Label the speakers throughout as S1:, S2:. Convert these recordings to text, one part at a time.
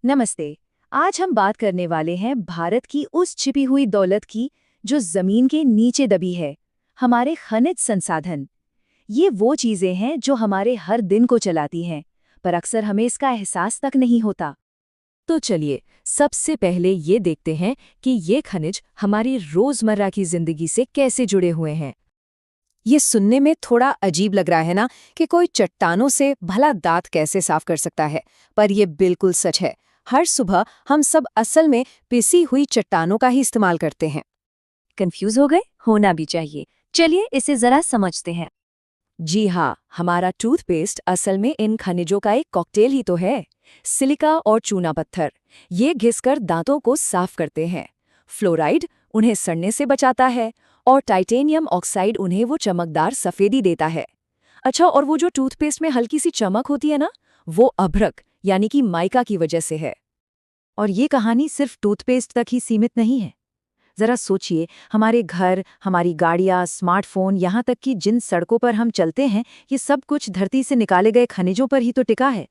S1: नमस्ते। आज हम बात करने वाले हैं भारत की उस छिपी हुई दौलत की जो जमीन के नीचे दबी है, हमारे खनिज संसाधन। ये वो चीजें हैं जो हमारे हर दिन को चलाती हैं, पर अक्सर हमें इसका एहसास तक नहीं होता।
S2: तो चलिए सबसे पहले ये देखते हैं कि ये खनिज हमारी रोजमर्रा की जिंदगी से कैसे जुड़े हुए हैं। ये सुनने में थोड़ा अजीब लग रहा है ना कि कोई चट्टानों से भला दांत कैसे साफ कर सकता है, पर ये बिल्कुल सच है। हर सुबह हम सब असल में पिसी हुई चट्टानों का ही इस्तेमाल करते हैं।
S1: कंफ्यूज हो गए? होना भी चाहिए। चलिए इसे जरा समझते हैं।
S2: जी हाँ, हमारा टूथपेस्ट असल में इन खनिजों का एक कॉकटेल ही तो है। सिलिका और चूना पत्थर ये घिसकर दांतों को साफ करते हैं। फ्लोराइड उन्हें सड़ने से बचाता है और टाइटेनियम ऑक्साइड उन्हें वो चमकदार सफेदी देता है। अच्छा, और वो जो टूथपेस्ट में हल्की सी चमक होती है ना, वो अभ्रक यानी कि माइका की वजह से है।
S1: और ये कहानी सिर्फ टूथपेस्ट तक ही सीमित नहीं है। जरा सोचिए, हमारे घर, हमारी गाड़ियां, स्मार्टफोन, यहाँ तक कि जिन सड़कों पर हम चलते हैं, ये सब कुछ धरती से निकाले गए खनिजों पर ही तो टिका है।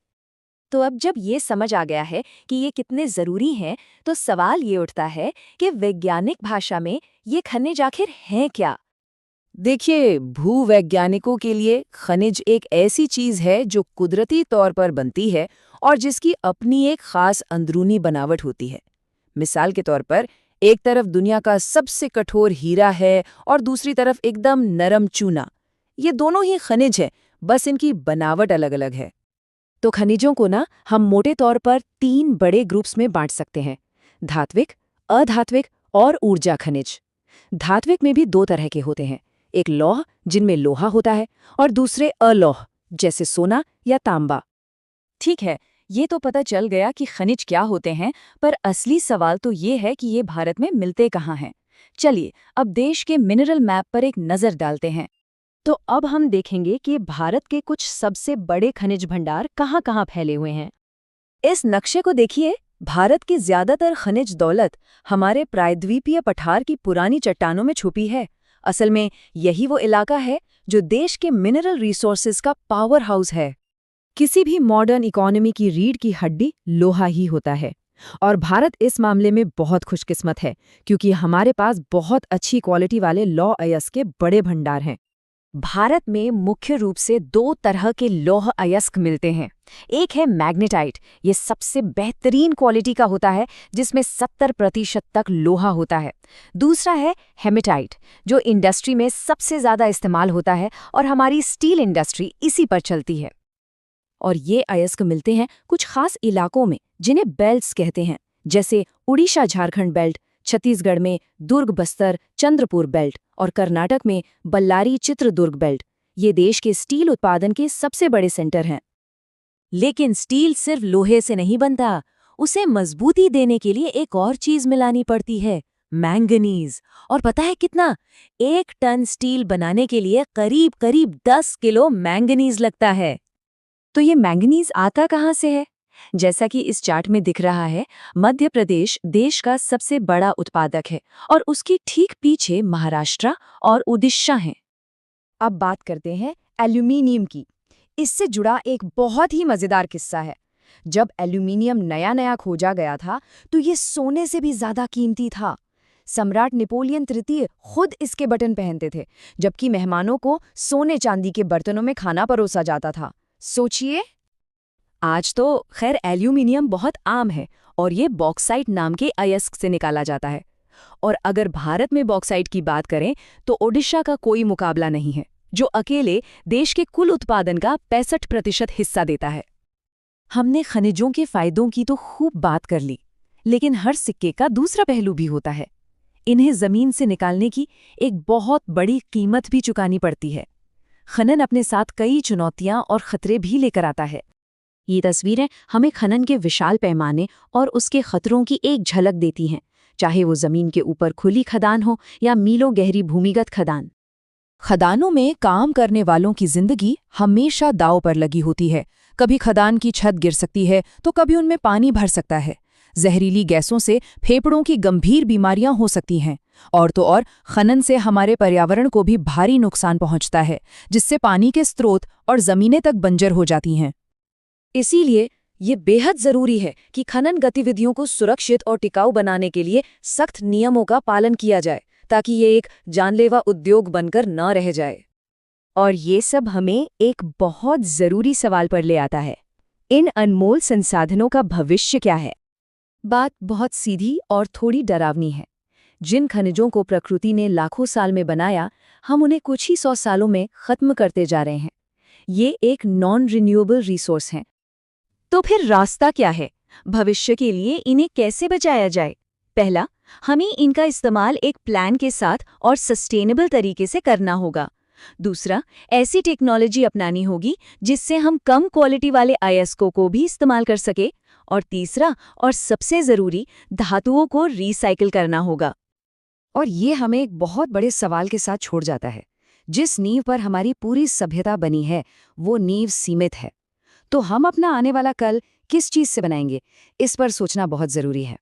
S2: तो अब जब ये समझ आ गया है कि ये कितने जरूरी हैं, तो सवाल ये उठता है कि वैज्ञानिक भाषा में ये खनिज आखिर हैं क्या? देखिए, भूवैज्ञानिकों के लिए खनिज एक ऐसी चीज है जो कुदरती तौर पर बनती है और जिसकी अपनी एक खास अंदरूनी बनावट होती है। मिसाल के तौर पर, एक तरफ दुनिया का सबसे कठोर हीरा है और दूसरी तरफ एकदम नरम चूना। ये दोनों ही खनिज हैं, बस इनकी बनावट अलग-अलग है।
S1: तो खनिजों को ना हम मोटे तौर पर 3 बड़े ग्रुप्स में बांट सकते हैं: धात्विक, अधात्विक और ऊर्जा खनिज। धात्विक में भी 2 तरह के होते हैं, एक लौह जिनमें लोहा होता है और दूसरे अलौह जैसे सोना या तांबा।
S2: ठीक है, ये तो पता चल गया कि खनिज क्या होते हैं, पर असली सवाल तो ये है कि ये भारत में मिलते कहाँ हैं। चलिए अब देश के मिनरल मैप पर एक नज़र डालते हैं। तो अब हम देखेंगे कि भारत के कुछ सबसे बड़े खनिज भंडार कहाँ-कहाँ फैले हुए हैं।
S1: इस नक्शे को देखिए। भारत की ज्यादातर खनिज दौलत हमारे प्रायद्वीपीय पठार की पुरानी चट्टानों में छुपी है। असल में यही वो इलाका है जो देश के मिनरल रिसोर्सेज का पावर हाउस है।
S2: किसी भी मॉडर्न इकोनॉमी की रीढ़ की हड्डी लोहा ही होता है, और भारत इस मामले में बहुत खुशकिस्मत है क्योंकि हमारे पास बहुत अच्छी क्वालिटी वाले लौह अयस्क के बड़े भंडार हैं।
S1: भारत में मुख्य रूप से 2 तरह के लौह अयस्क मिलते हैं। एक है मैग्नेटाइट, ये सबसे बेहतरीन क्वालिटी का होता है जिसमें 70% तक लोहा होता है। दूसरा है हेमेटाइट, जो इंडस्ट्री में सबसे ज़्यादा इस्तेमाल होता है और हमारी स्टील इंडस्ट्री इसी पर चलती है।
S2: और ये अयस्क मिलते हैं कुछ खास इलाकों में जिन्हें बेल्ट्स कहते हैं, जैसे उड़ीसा झारखंड बेल्ट, छत्तीसगढ़ में दुर्ग बस्तर चंद्रपुर बेल्ट और कर्नाटक में बल्लारी चित्रदुर्ग बेल्ट। ये देश के स्टील उत्पादन के सबसे बड़े सेंटर हैं।
S1: लेकिन स्टील सिर्फ लोहे से नहीं बनता, उसे मजबूती देने के लिए एक और चीज मिलानी पड़ती है, मैंगनीज। और पता है कितना? 1 टन स्टील बनाने के लिए करीब करीब 10 किलो मैंगनीज लगता है। तो ये मैंगनीज आता कहाँ से है? जैसा कि इस चार्ट में दिख रहा है, मध्य प्रदेश देश का सबसे बड़ा उत्पादक है और उसकी ठीक पीछे महाराष्ट्र और उड़ीसा हैं।
S2: अब बात करते हैं एल्यूमीनियम की। इससे जुड़ा एक बहुत ही मजेदार किस्सा है। जब एल्यूमीनियम नया-नया खोजा गया था, तो ये सोने से भी ज्यादा कीमती था। सम्राट नेपोलियन तृतीय खुद इसके बटन पहनते थे, जबकि मेहमानों को सोने चांदी के बर्तनों में खाना परोसा जाता था। सोचिए।
S1: आज तो खैर एल्यूमीनियम बहुत आम है और ये बॉक्साइट नाम के अयस्क से निकाला जाता है। और अगर भारत में बॉक्साइट की बात करें तो ओडिशा का कोई मुकाबला नहीं है, जो अकेले देश के कुल उत्पादन का 65% हिस्सा देता है। हमने खनिजों के फायदों की तो खूब बात कर ली, लेकिन हर सिक्के का दूसरा पहलू भी होता है। इन्हें जमीन से निकालने की एक बहुत बड़ी कीमत भी चुकानी पड़ती है। खनन अपने साथ कई चुनौतियां और खतरे भी लेकर आता है। ये तस्वीरें हमें खनन के विशाल पैमाने और उसके खतरों की एक झलक देती हैं, चाहे वो जमीन के ऊपर खुली खदान हो या मीलों गहरी भूमिगत खदान।
S2: खदानों में काम करने वालों की जिंदगी हमेशा दांव पर लगी होती है। कभी खदान की छत गिर सकती है तो कभी उनमें पानी भर सकता है। जहरीली गैसों से फेफड़ों की गंभीर बीमारियां हो सकती हैं। और तो और खनन से हमारे पर्यावरण को भी भारी नुकसान पहुंचता है, जिससे पानी के स्रोत और जमीनें तक बंजर हो जाती हैं।
S1: इसीलिए
S2: ये बेहद जरूरी है कि खनन गतिविधियों को सुरक्षित और टिकाऊ बनाने के लिए सख्त नियमों का पालन किया जाए, ताकि ये एक जानलेवा उद्योग बनकर न रह जाए।
S1: और ये सब हमें एक बहुत जरूरी सवाल पर ले आता है, इन अनमोल संसाधनों का भविष्य क्या है?
S2: बात बहुत सीधी और थोड़ी डरावनी है। जिन खनिजों को प्रकृति ने लाखों साल में बनाया, हम उन्हें कुछ ही 100 सालों में खत्म करते जा रहे हैं। ये एक नॉन रिन्यूएबल रिसोर्स हैं।
S1: तो फिर रास्ता क्या है? भविष्य के लिए इन्हें कैसे बचाया जाए? पहला, हमें इनका इस्तेमाल एक प्लान के साथ और सस्टेनेबल तरीके से करना होगा। दूसरा, ऐसी टेक्नोलॉजी अपनानी होगी जिससे हम कम क्वालिटी वाले अयस्कों को भी इस्तेमाल कर सके। और तीसरा और सबसे ज़रूरी, धातुओं को रिसाइकिल करना होगा।
S2: और ये हमें एक बहुत बड़े सवाल के साथ छोड़ जाता है। जिस नींव पर हमारी पूरी सभ्यता बनी है, वो नींव सीमित है। तो हम अपना आने वाला कल किस चीज़ से बनाएंगे, इस पर सोचना बहुत ज़रूरी है।